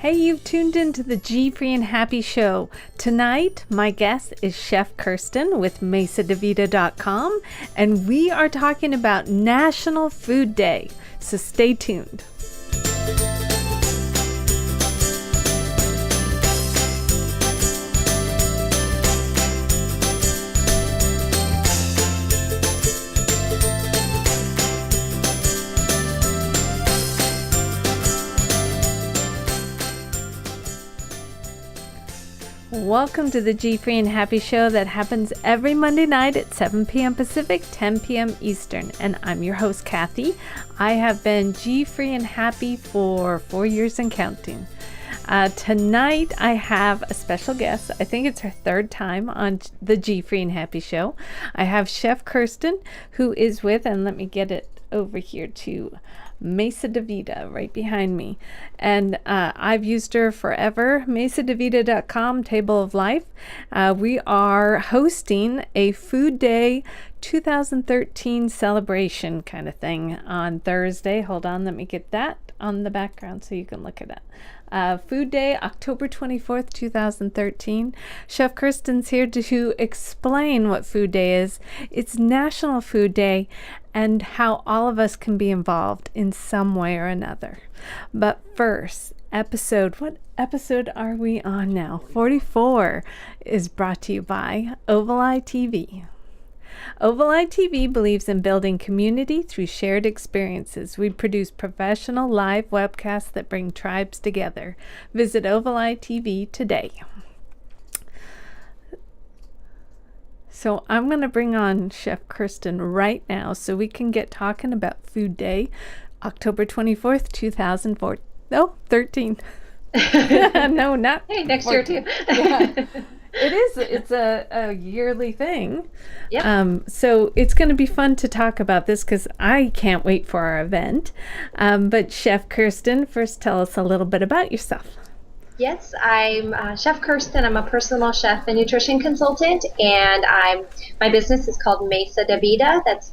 Hey, you've tuned into the GFree and Happy Show. Tonight, my guest is Chef Kirsten with Mesa and we are talking about National Food Day. So stay tuned. Welcome to the GFree and Happy Show that happens every Monday night at 7 p.m. Pacific, 10 p.m. Eastern. And I'm your host, Kathy. I have been GFree and Happy for 4 years and counting. Tonight, I have a special guest. I think it's her third time on the GFree and Happy Show. I have Chef Kirsten, who is with, and let me get it over here to Mesa Vida right behind me, and I've used her forever. Mesadavida.com, Table of Life. We are hosting a Food Day 2013 celebration kind of thing on Thursday. Hold on, let me get that on the background so you can look at it. Food Day, October 24th, 2013. Chef Kirsten's here to explain what Food Day is. It's National Food Day and how all of us can be involved in some way or another. But first, what episode are we on now? 44 is brought to you by Oval Eye TV. Oval Eye TV believes in building community through shared experiences. We produce professional live webcasts that bring tribes together. Visit Oval Eye TV today. So I'm going to bring on Chef Kirsten right now so we can get talking about Food Day, October 24th, 2004. No, 13. No, not Hey, next 14. Year too. Yeah. It's a yearly thing. Yep. So it's going to be fun to talk about this because I can't wait for our event. But Chef Kirsten, first tell us a little bit about yourself. Yes, I'm Chef Kirsten. I'm a personal chef and nutrition consultant, and my business is called Mesa de Vida. That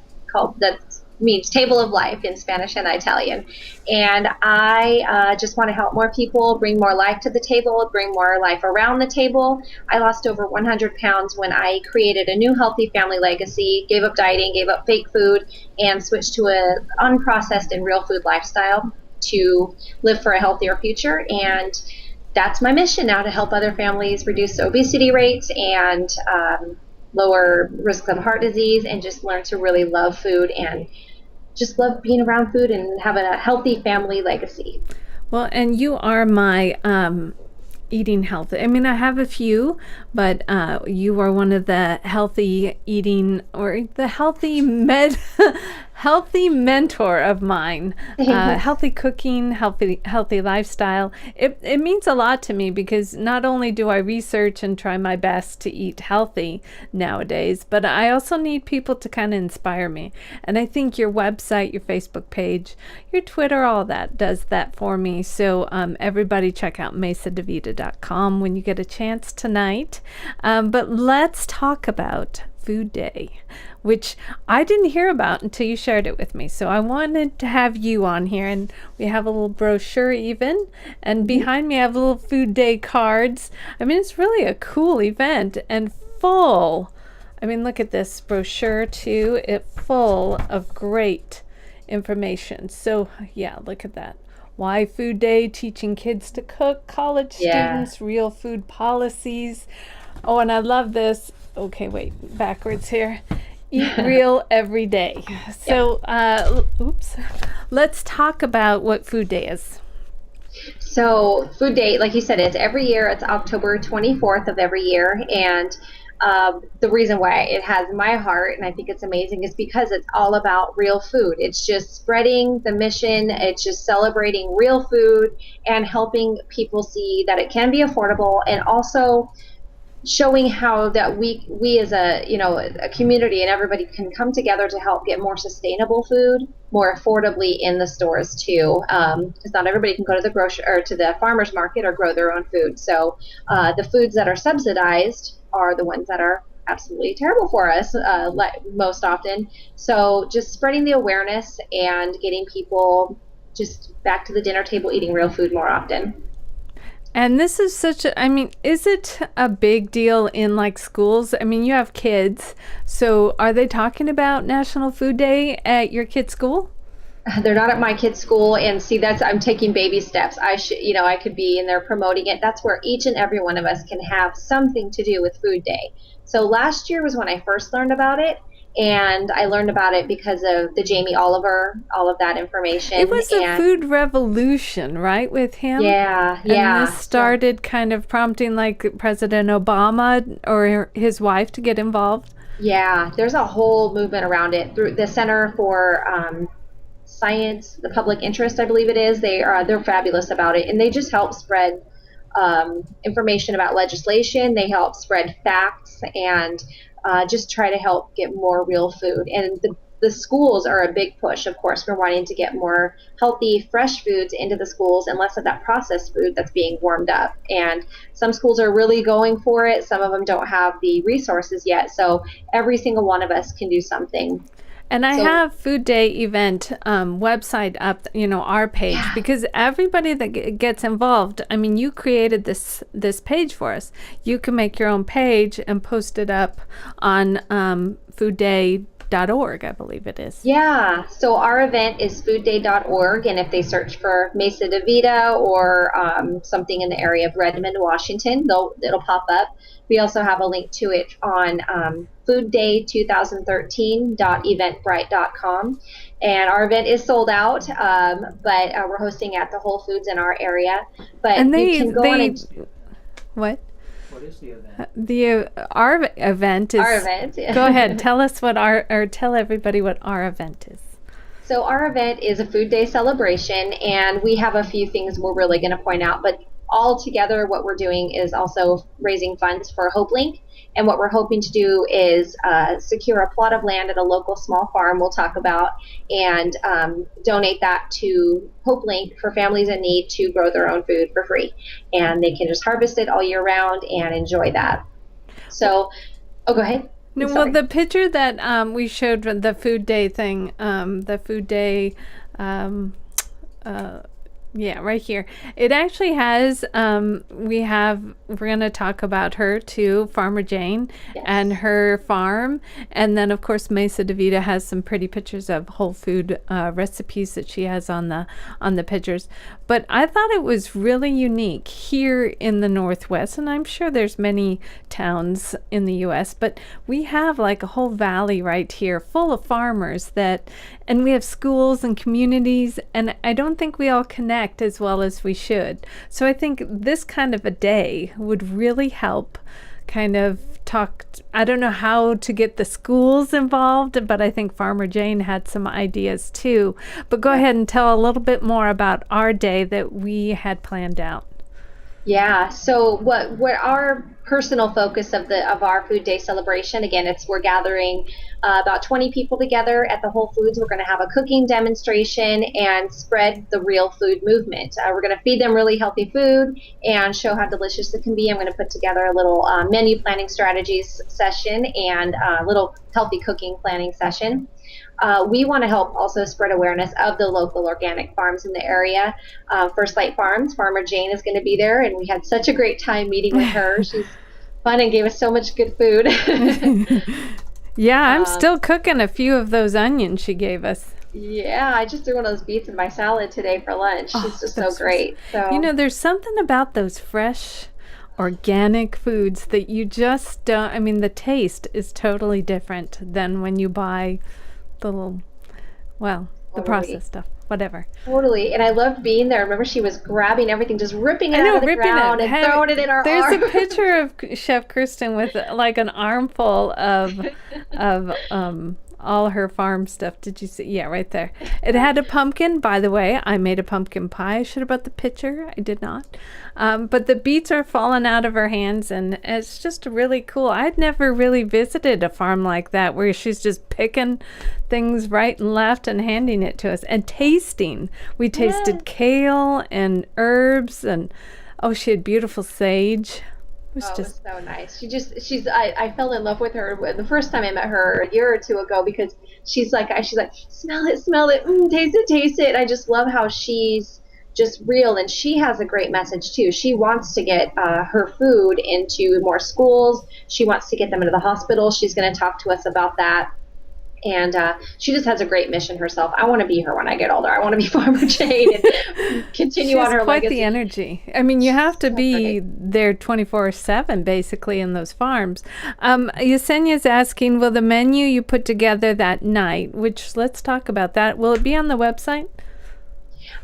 means Table of Life in Spanish and Italian. And I just want to help more people bring more life to the table, bring more life around the table. I lost over 100 pounds when I created a new healthy family legacy, gave up dieting, gave up fake food, and switched to a unprocessed and real food lifestyle to live for a healthier future. And that's my mission now, to help other families reduce obesity rates and lower risks of heart disease, and just learn to really love food and just love being around food and having a healthy family legacy. Well, and you are my eating healthy. I mean, I have a few, but you are one of the healthy eating, or the healthy healthy mentor of mine. Healthy cooking, healthy lifestyle. It means a lot to me because not only do I research and try my best to eat healthy nowadays, but I also need people to kind of inspire me. And I think your website, your Facebook page, your Twitter, all that does that for me. So everybody check out mesadavida.com when you get a chance tonight. But let's talk about Food Day, which I didn't hear about until you shared it with me. So I wanted to have you on here, and we have a little brochure even, and behind me I have little Food Day cards. I mean, it's really a cool event and full. I mean, look at this brochure too. It's full of great information. So yeah, look at that. Why Food Day, teaching kids to cook, college students, real food policies. Oh, and I love this. Okay, wait, backwards here. Eat real every day. So, let's talk about what Food Day is. So, Food Day, like you said, it's every year. It's October 24th of every year. And the reason why it has my heart, and I think it's amazing, is because it's all about real food. It's just spreading the mission. It's just celebrating real food and helping people see that it can be affordable, and also showing how that we as a community and everybody can come together to help get more sustainable food more affordably in the stores too, because not everybody can go to the grocery or to the farmer's market or grow their own food. So the foods that are subsidized are the ones that are absolutely terrible for us most often. So just spreading the awareness and getting people just back to the dinner table eating real food more often. And this is such a, I mean, is it a big deal in like schools? I mean, you have kids, so are they talking about National Food Day at your kid's school? They're not at my kid's school, and see, that's I'm taking baby steps. I should, I could be in there promoting it. That's where each and every one of us can have something to do with Food Day. So last year was when I first learned about it, and I learned about it because of the Jamie Oliver, all of that information. It was a food revolution, right, with him? Yeah, And yeah. this started kind of prompting like President Obama or his wife to get involved. Yeah, there's a whole movement around it through the Center for Science, the Public Interest, I believe it is. They're fabulous about it, and they just help spread information about legislation. They help spread facts and just try to help get more real food. And the schools are a big push, of course. We're wanting to get more healthy, fresh foods into the schools and less of that processed food that's being warmed up. And some schools are really going for it. Some of them don't have the resources yet. So every single one of us can do something. And I have Food Day event website up, our page, because everybody that gets involved, I mean, you created this page for us. You can make your own page and post it up on foodday.org, I believe it is. Yeah, so our event is foodday.org, and if they search for Mesa de Vida or something in the area of Redmond, Washington, it'll pop up. We also have a link to it on foodday2013.eventbrite.com. And our event is sold out, but we're hosting at the Whole Foods in our area. But and you can go on and... What? What is the event? Our event is... Our event. Go ahead. Tell us tell everybody what our event is. So our event is a Food Day celebration, and we have a few things we're really going to point out, but all together what we're doing is also raising funds for HopeLink, and what we're hoping to do is secure a plot of land at a local small farm we'll talk about, and donate that to HopeLink for families in need to grow their own food for free, and they can just harvest it all year round and enjoy that. So, go ahead. No, well, the picture that we showed, the Food Day thing, the Food Day, right here. It actually has, we're going to talk about her too, Farmer Jane, Yes. and her farm. And then, of course, Mesa de Vida has some pretty pictures of whole food recipes that she has on the pictures. But I thought it was really unique here in the Northwest, and I'm sure there's many towns in the U.S., but we have like a whole valley right here full of farmers and we have schools and communities, and I don't think we all connect as well as we should. So I think this kind of a day would really help kind of I don't know how to get the schools involved, but I think Farmer Jane had some ideas too. But go ahead and tell a little bit more about our day that we had planned out. Yeah. So what our personal focus of our Food Day celebration, again, we're gathering about 20 people together at the Whole Foods. We're going to have a cooking demonstration and spread the real food movement. We're going to feed them really healthy food and show how delicious it can be. I'm going to put together a little menu planning strategies session and a little healthy cooking planning session. We want to help also spread awareness of the local organic farms in the area. First Light Farms, Farmer Jane is going to be there, and we had such a great time meeting with her. She's fun and gave us so much good food. Yeah, I'm still cooking a few of those onions she gave us. Yeah, I just threw one of those beets in my salad today for lunch. She's just so great. So there's something about those fresh organic foods that you just don't, I mean, the taste is totally different than when you buy the processed stuff, whatever. Totally. And I loved being there. I remember she was grabbing everything, just ripping it out of the ground and throwing it in our There's arm. a picture of Chef Kirsten with like an armful of all her farm stuff. Did you see? Yeah, right there. It had a pumpkin. By the way, I made a pumpkin pie. I should have brought the picture. I did not. But the beets are falling out of her hands, and it's just really cool. I'd never really visited a farm like that where she's just picking things right and left and handing it to us and tasting. We tasted kale and herbs, and she had beautiful sage. It was so nice. I fell in love with her the first time I met her a year or two ago, because she's like, smell it, taste it. I just love how she's just real. And she has a great message too. She wants to get her food into more schools. She wants to get them into the hospital. She's going to talk to us about that. And she just has a great mission herself. I want to be her when I get older. I want to be Farmer Jane and continue on her legacy. Quite the energy. I mean, you have to be there 24/7, basically, in those farms. Yesenia's asking, will the menu you put together that night, which let's talk about that, will it be on the website?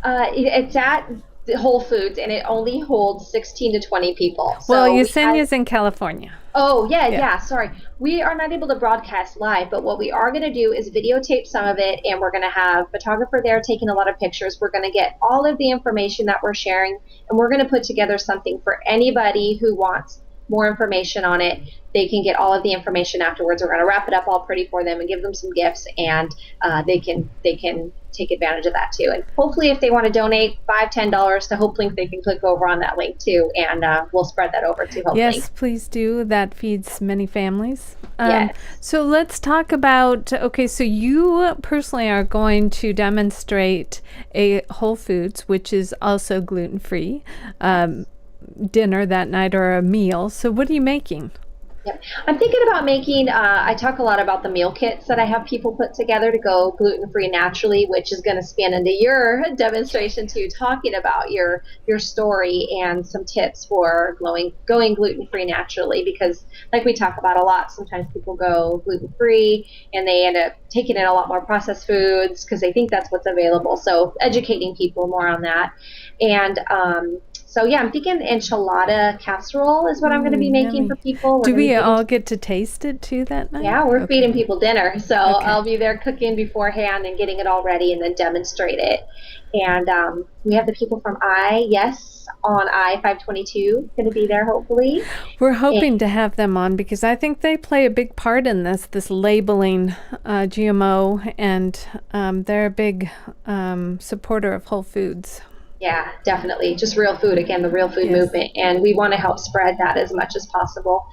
It's at Whole Foods, and it only holds 16 to 20 people. Well, Yesenia's in California. Oh, yeah, sorry. We are not able to broadcast live, but what we are going to do is videotape some of it, and we're going to have a photographer there taking a lot of pictures. We're going to get all of the information that we're sharing, and we're going to put together something for anybody who wants more information on it. They can get all of the information afterwards. We're going to wrap it up all pretty for them and give them some gifts, and they can take advantage of that too. And hopefully, if they want to donate $5-10 to HopeLink, they can click over on that link too, and we'll spread that over to HopeLink. Yes, please do. That feeds many families. Yes. So let's talk about, so you personally are going to demonstrate a Whole Foods, which is also gluten-free, dinner that night, or a meal. So what are you making? Yep. I'm thinking about making, I talk a lot about the meal kits that I have people put together to go gluten-free naturally, which is going to span into your demonstration too, talking about your story and some tips for going gluten-free naturally, because like we talk about a lot, sometimes people go gluten-free and they end up taking in a lot more processed foods because they think that's what's available. So educating people more on that. And so yeah, I'm thinking enchilada casserole is what I'm going to be making for people. Do we all get to taste it too that night? Yeah, we're feeding people dinner. So I'll be there cooking beforehand and getting it all ready and then demonstrate it. And we have the people from on I-522 going to be there hopefully. We're hoping to have them on because I think they play a big part in this labeling GMO, and they're a big supporter of Whole Foods. Yeah, definitely. Just real food. Again, the real food movement. And we want to help spread that as much as possible.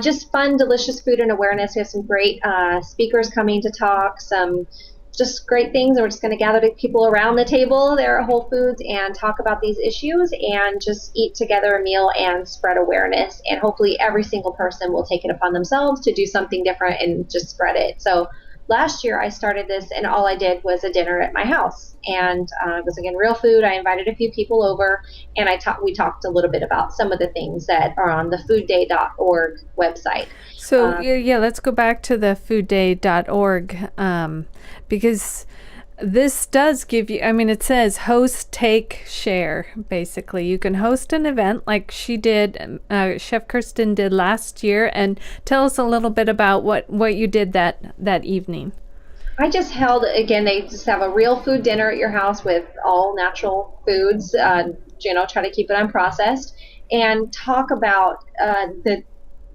Just fun, delicious food and awareness. We have some great speakers coming to talk, some just great things. And we're just going to gather the people around the table there at Whole Foods and talk about these issues and just eat together a meal and spread awareness. And hopefully every single person will take it upon themselves to do something different and just spread it. So last year I started this, and all I did was a dinner at my house. And it was, again, real food. I invited a few people over, and we talked a little bit about some of the things that are on the foodday.org website. So, let's go back to the foodday.org because this does give you, it says host, take, share, basically. You can host an event like she did, Chef Kirsten did last year, and tell us a little bit about what you did that evening. I just held, again, they just have a real food dinner at your house with all natural foods, try to keep it unprocessed, and talk about the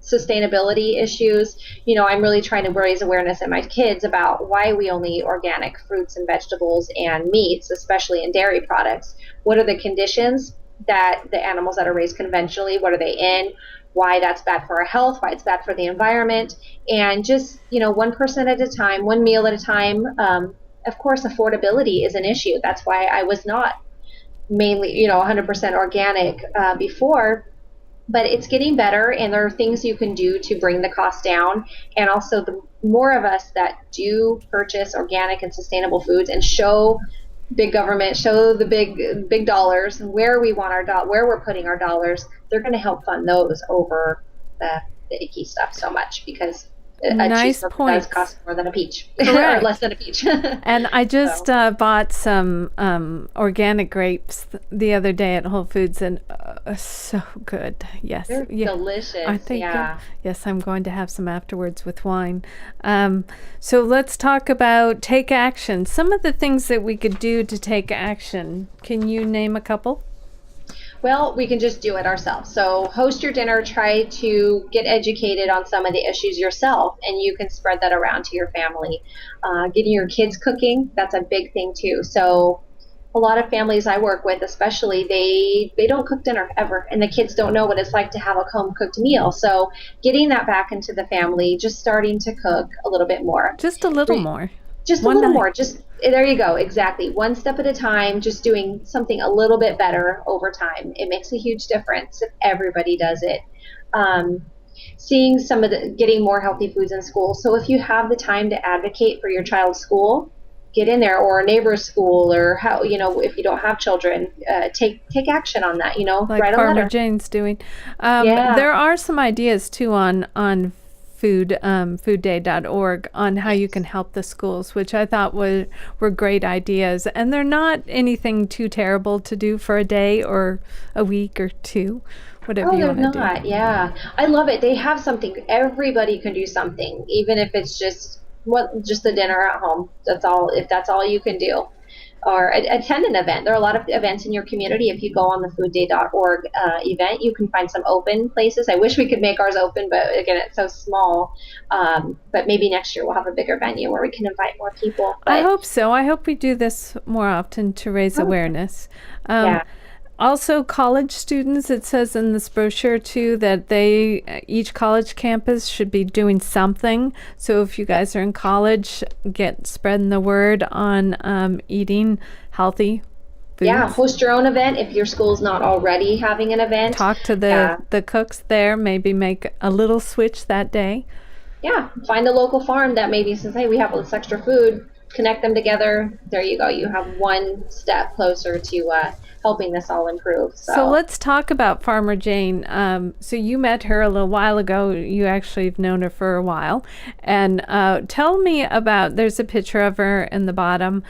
sustainability issues. I'm really trying to raise awareness in my kids about why we only eat organic fruits and vegetables and meats, especially in dairy products. What are the conditions that the animals that are raised conventionally, what are they in? Why that's bad for our health, why it's bad for the environment, and just, one person at a time, one meal at a time. Of course, affordability is an issue. That's why I was not mainly, 100% organic before, but it's getting better, and there are things you can do to bring the cost down. And also, the more of us that do purchase organic and sustainable foods and show big government, show the big dollars where we want where we're putting our dollars, they're going to help fund those over the icky stuff so much, because a cheeseburger does cost more than a peach or less than a peach. And I just bought some organic grapes the other day at Whole Foods, and so good. Yes, they're delicious. I think yes, I'm going to have some afterwards with wine. So let's talk about take action. Some of the things that we could do to take action. Can you name a couple? Well, we can just do it ourselves. So host your dinner, try to get educated on some of the issues yourself, and you can spread that around to your family. Getting your kids cooking, that's a big thing too. So a lot of families I work with, especially, they don't cook dinner ever, and the kids don't know what it's like to have a home-cooked meal. So getting that back into the family, just starting to cook a little bit more. Just a little more. Just a One little night. more. Just there you go. Exactly. One step at a time, just doing something a little bit better over time. It makes a huge difference if everybody does it. Um, Seeing some of the getting more healthy foods in school. So if you have the time to advocate for your child's school, get in there, or a neighbor's school, or how, if you don't have children, take action on that. Like Write a Farmer letter. Jane's doing. Yeah. There are some ideas too on foodday.org on how you can help the schools, which I thought were great ideas. And they're not anything too terrible to do for a day or a week or two, whatever Oh, you they're want to do. not. Yeah. I love it. They have something. Everybody can do something, even if it's just a dinner at home. That's all, if that's all you can do. Or attend an event. There are a lot of events in your community. If you go on the foodday.org event, you can find some open places. I wish we could make ours open, but again, it's so small. But maybe next year we'll have a bigger venue where we can invite more people. I But hope so. I hope we do this more often to raise awareness. yeah. Also, college students, it says in this brochure too that each college campus should be doing something. So if you guys are in college, spreading the word on eating healthy foods. Yeah, host your own event if your school's not already having an event. Talk to the cooks there, maybe make a little switch that day. Yeah, find a local farm that maybe says, hey, we have all this extra food, connect them together. There you go. You have one step closer to helping this all improve. So let's talk about Farmer Jane. So you met her a little while ago. You actually have known her for a while. And tell me about, there's a picture of her in the bottom.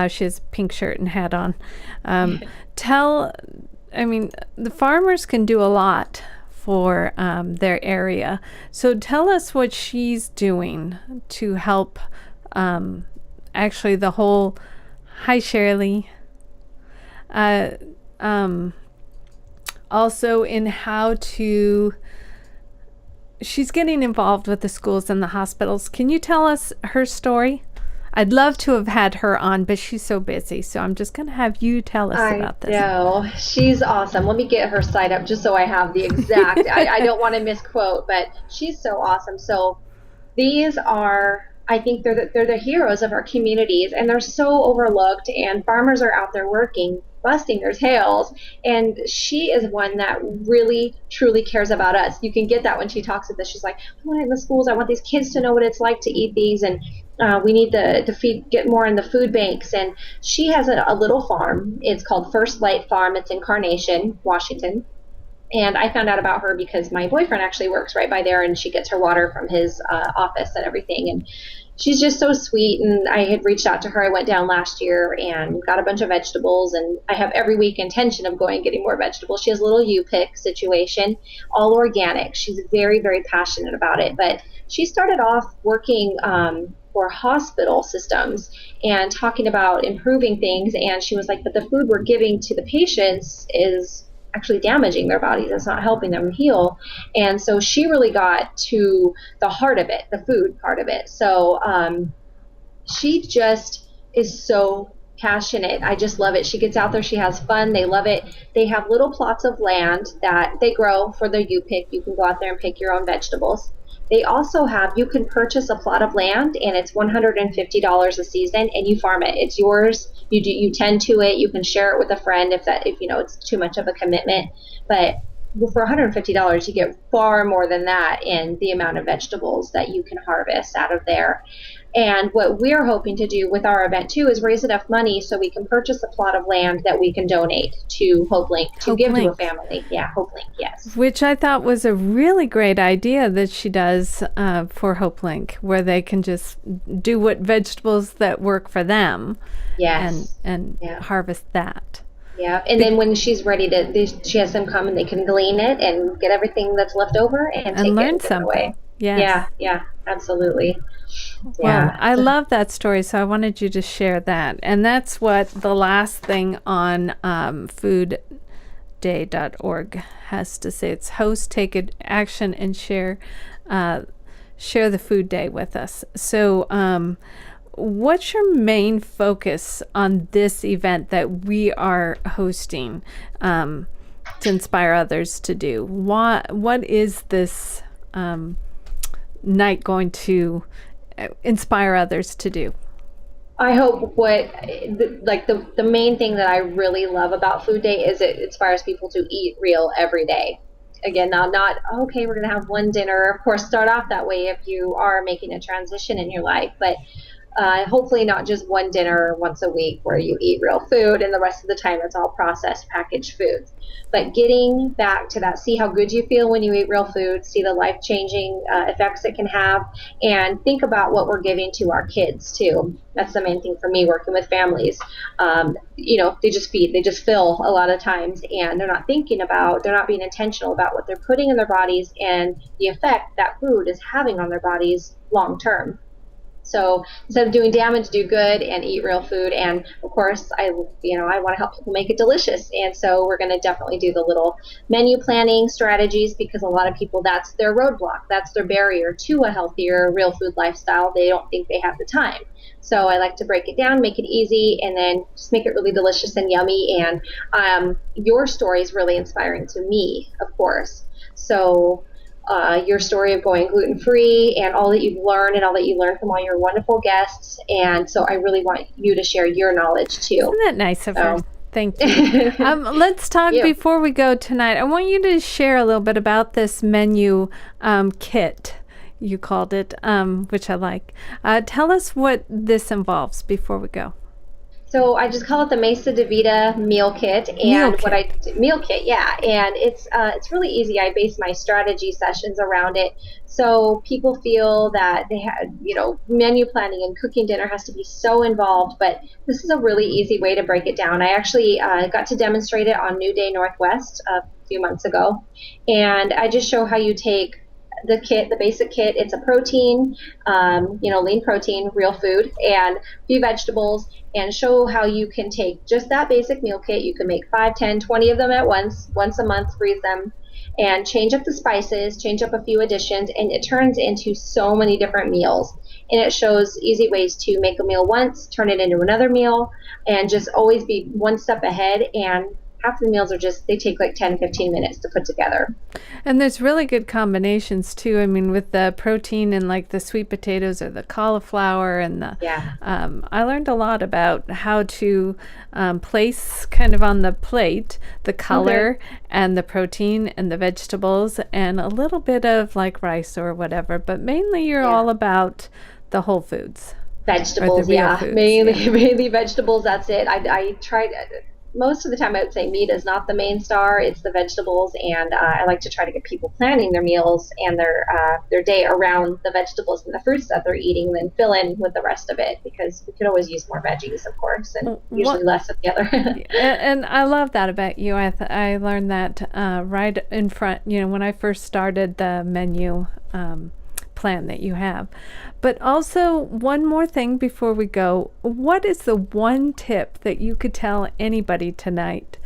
She has a pink shirt and hat on. The farmers can do a lot for their area. So tell us what she's doing to help actually the whole, hi Shirley, also in how to, she's getting involved with the schools and the hospitals. Can you tell us her story? I'd love to have had her on, but she's so busy. So I'm just going to have you tell us about this. I know. She's awesome. Let me get her site up just so I have the exact, I don't want to misquote, but she's so awesome. So these are, I think they're the heroes of our communities, and they're so overlooked, and farmers are out there working, busting their tails, and she is one that really truly cares about us. You can get that when she talks with us. She's like, I want it in the schools. I want these kids to know what it's like to eat these, and we need to get more in the food banks. And she has a little farm. It's called First Light Farm. It's in Carnation, Washington. And I found out about her because my boyfriend actually works right by there, and she gets her water from his office and everything. And she's just so sweet. And I had reached out to her. I went down last year and got a bunch of vegetables. And I have every week intention of going and getting more vegetables. She has a little U-pick situation, all organic. She's very, very passionate about it. But she started off working for hospital systems and talking about improving things. And she was like, but the food we're giving to the patients is actually damaging their bodies. It's not helping them heal. And so she really got to the heart of it, the food part of it. So she just is so passionate. I just love it. She gets out there. She has fun. They love it. They have little plots of land that they grow for the U-pick. You can go out there and pick your own vegetables. They also have, you can purchase a plot of land, and it's $150 a season, and you farm it. It's yours. You tend to it. You can share it with a friend if it's too much of a commitment. But for $150, you get far more than that in the amount of vegetables that you can harvest out of there. And what we're hoping to do with our event too is raise enough money so we can purchase a plot of land that we can donate to HopeLink to give to a family. Yeah, HopeLink, yes. Which I thought was a really great idea that she does for HopeLink, where they can just do what vegetables that work for them. Yes. And harvest that. Yeah, and then when she's ready she has them come and they can glean it and get everything that's left over and take learn it something. Away. Yes. Yeah, absolutly. Well, I love that story, so I wanted you to share that. And that's what the last thing on foodday.org has to say. It's host, take action, and share the food day with us. So what's your main focus on this event that we are hosting to inspire others to do? What is this night going to inspire others to do? I hope the main thing that I really love about Food Day is it inspires people to eat real every day. Again, not okay, we're going to have one dinner. Of course, start off that way if you are making a transition in your life, but hopefully not just one dinner once a week where you eat real food and the rest of the time it's all processed packaged foods. But getting back to that, see how good you feel when you eat real food, see the life-changing effects it can have, and think about what we're giving to our kids too. That's the main thing for me working with families. They just feed, they just fill a lot of times, and they're not they're not being intentional about what they're putting in their bodies and the effect that food is having on their bodies long term. So instead of doing damage, do good and eat real food. And of course, I want to help people make it delicious. And so we're going to definitely do the little menu planning strategies because a lot of people, that's their roadblock. That's their barrier to a healthier, real food lifestyle. They don't think they have the time. So I like to break it down, make it easy, and then just make it really delicious and yummy. And your story is really inspiring to me, of course. So your story of going gluten-free and all that you've learned and all that you learned from all your wonderful guests. And so I really want you to share your knowledge too. Isn't that nice of her? Thank you. Let's talk before we go tonight. I want you to share a little bit about this menu kit, you called it, which I like. Tell us what this involves before we go. So I just call it the Mesa Vida meal kit, and meal kit, yeah. And it's really easy. I base my strategy sessions around it, so people feel that they have, menu planning and cooking dinner has to be so involved. But this is a really easy way to break it down. I actually got to demonstrate it on New Day Northwest a few months ago, and I just show how you take the kit, the basic kit. It's a protein, lean protein, real food, and a few vegetables, and show how you can take just that basic meal kit. You can make 5, 10, 20 of them at once a month, freeze them, and change up the spices, change up a few additions, and it turns into so many different meals. And it shows easy ways to make a meal once, turn it into another meal, and just always be one step ahead. And half the meals they take like 10, 15 minutes to put together. And there's really good combinations too. I mean, with the protein and like the sweet potatoes or the cauliflower and I learned a lot about how to place kind of on the plate the color and the protein and the vegetables and a little bit of like rice or whatever, but mainly you're all about the whole foods. Vegetables, foods, mainly vegetables. That's it. I tried. Most of the time I would say meat is not the main star, it's the vegetables, and I like to try to get people planning their meals and their day around the vegetables and the fruits that they're eating, then fill in with the rest of it, because we could always use more veggies, of course, and usually less of the other. And I love that about you. I learned that right in front, when I first started the menu plan that you have. But also, one more thing before we go, what is the one tip that you could tell anybody tonight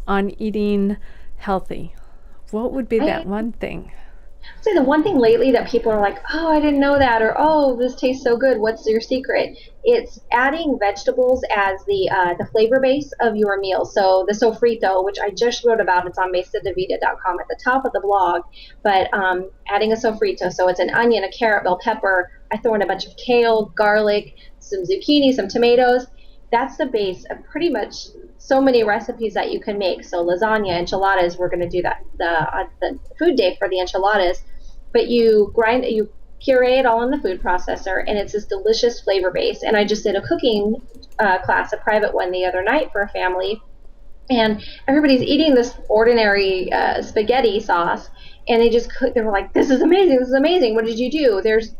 on eating healthy? What would be that one thing? I'd say the one thing lately that people are like, oh, I didn't know that, or oh, this tastes so good, what's your secret? It's adding vegetables as the flavor base of your meal. So the sofrito, which I just wrote about, it's on mesadevita.com at the top of the blog, but adding a sofrito, so it's an onion, a carrot, bell pepper, I throw in a bunch of kale, garlic, some zucchini, some tomatoes. That's the base of pretty much so many recipes that you can make. So lasagna, enchiladas, we're going to do that the food day for the enchiladas. But you puree it all in the food processor, and it's this delicious flavor base. And I just did a cooking class, a private one the other night for a family, and everybody's eating this ordinary spaghetti sauce, and they were like, this is amazing, what did you do? There's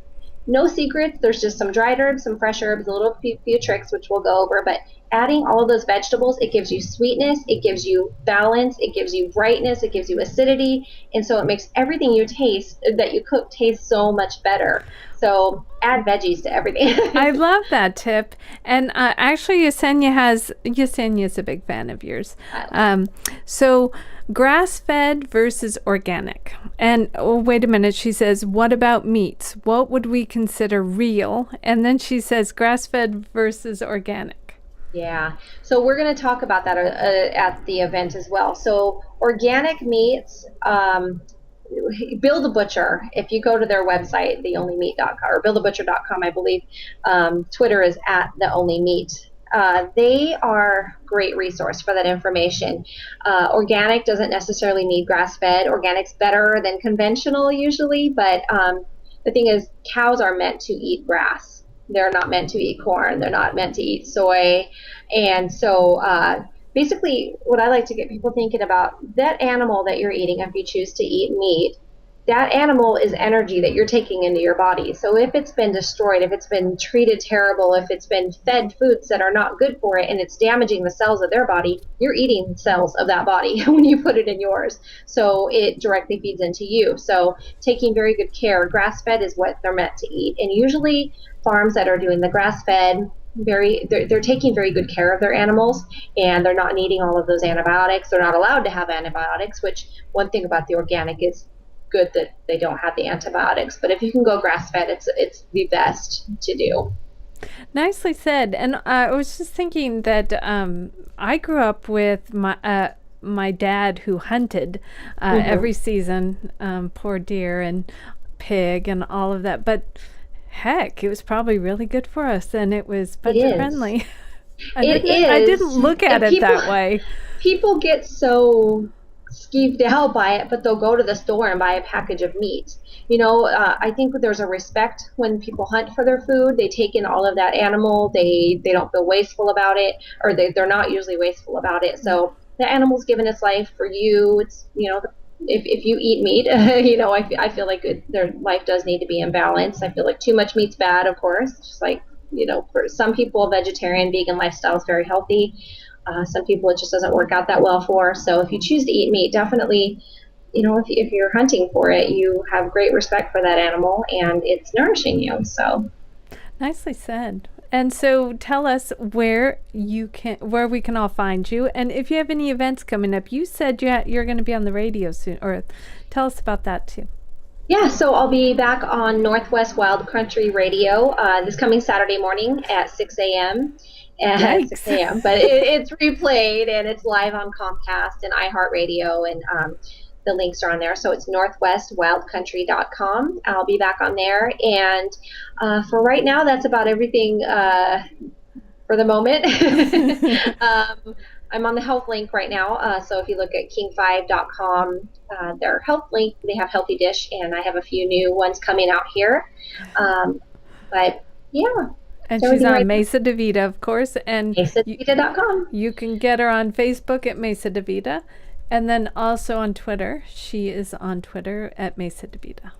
no secrets. There's just some dried herbs, some fresh herbs, a little few tricks, which we'll go over. But adding all of those vegetables, it gives you sweetness, it gives you balance, it gives you brightness, it gives you acidity. And so it makes everything that you cook taste so much better. So add veggies to everything. I love that tip. And actually, Yesenia's a big fan of yours. So grass-fed versus organic. And wait a minute, she says, what about meats? What would we consider real? And then she says grass-fed versus organic. Yeah. So we're going to talk about that at the event as well. So organic meats, Build a Butcher, if you go to their website, theonlymeat.com or buildabutcher.com, I believe, Twitter is at theonlymeat. They are great resource for that information. Organic doesn't necessarily need grass-fed. Organic's better than conventional usually, but the thing is, cows are meant to eat grass. They're not meant to eat corn. They're not meant to eat soy. And so basically what I like to get people thinking about, that animal that you're eating, if you choose to eat meat, that animal is energy that you're taking into your body. So if it's been destroyed, if it's been treated terrible, if it's been fed foods that are not good for it and it's damaging the cells of their body, you're eating cells of that body when you put it in yours. So it directly feeds into you. So taking very good care. Grass-fed is what they're meant to eat. And usually farms that are doing the grass-fed, they're taking very good care of their animals, and they're not needing all of those antibiotics. They're not allowed to have antibiotics, which one thing about the organic is good that they don't have the antibiotics. But if you can go grass-fed, it's the best to do. Nicely said. And I was just thinking that I grew up with my dad who hunted every season, poor deer and pig and all of that. But heck, it was probably really good for us, and it was budget friendly. I didn't look at it that way. People get so skeeved out by it, but they'll go to the store and buy a package of meat. I think there's a respect when people hunt for their food. They take in all of that animal. They don't feel wasteful about it, or they're not usually wasteful about it. So the animal's given its life for you. It's, if you eat meat, I feel like their life does need to be in balance. I feel like too much meat's bad, of course. Just like, for some people, vegetarian, vegan lifestyle is very healthy. Some people it just doesn't work out that well for. So if you choose to eat meat, definitely, if you're hunting for it, you have great respect for that animal and it's nourishing you. So nicely said. And so tell us where we can all find you, and if you have any events coming up. You said you're going to be on the radio soon, or tell us about that too. Yeah, so I'll be back on Northwest Wild Country Radio this coming Saturday morning at 6 a.m. At 6 a.m. But it's replayed and it's live on Comcast and iHeartRadio, and the links are on there. So it's northwestwildcountry.com. I'll be back on there. And for right now, that's about everything for the moment. I'm on the health link right now. So if you look at king5.com, their health link, they have Healthy Dish, and I have a few new ones coming out here. But yeah. And she's on Mesa de Vida, of course. And MesaDeVita.com. You can get her on Facebook at Mesa de Vida. And then also on Twitter. She is on Twitter at Mesa de Vida.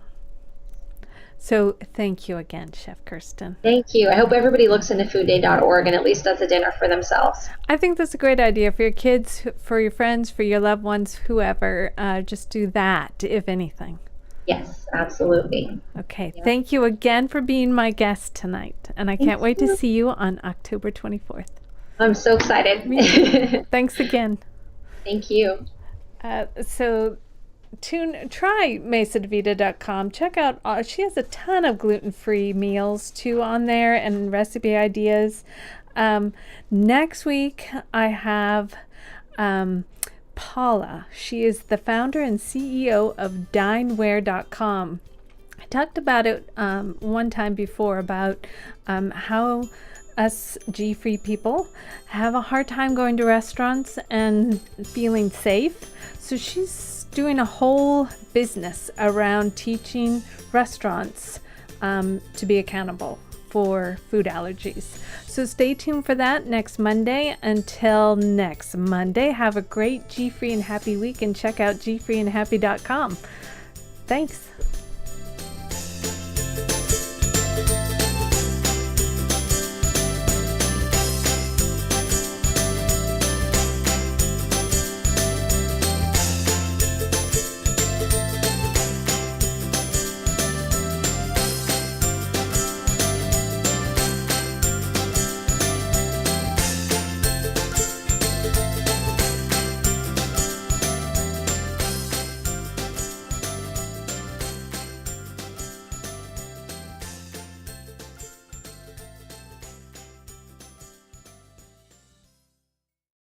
So thank you again, Chef Kirsten. Thank you. I hope everybody looks into foodday.org and at least does a dinner for themselves. I think that's a great idea for your kids, for your friends, for your loved ones, whoever. Just do that, if anything. Yes, absolutely. Okay. Yeah. Thank you again for being my guest tonight. And I can't wait to see you on October 24th. I'm so excited. Thanks again. Thank you. So try mesadevita.com. Check out, she has a ton of gluten-free meals too on there and recipe ideas. Next week I have Paula. She is the founder and CEO of dineware.com. I talked about it one time before about how us GFree people have a hard time going to restaurants and feeling safe. So she's doing a whole business around teaching restaurants to be accountable for food allergies. So stay tuned for that next Monday. Until next Monday, have a great GFree and Happy week, and check out gfreeandhappy.com. Thanks.